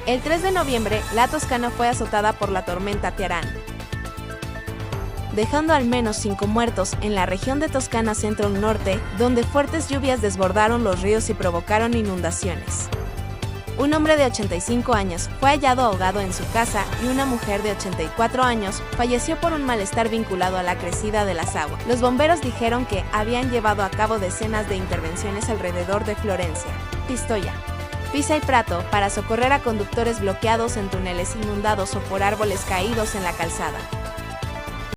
El 3 de noviembre, la Toscana fue azotada por la tormenta Ciarán, dejando al menos 5 muertos en la región de Toscana centro-norte, donde fuertes lluvias desbordaron los ríos y provocaron inundaciones. Un hombre de 85 años fue hallado ahogado en su casa y una mujer de 84 años falleció por un malestar vinculado a la crecida de las aguas. Los bomberos dijeron que habían llevado a cabo decenas de intervenciones alrededor de Florencia, Pistoia, Pisa y Prato para socorrer a conductores bloqueados en túneles inundados o por árboles caídos en la calzada.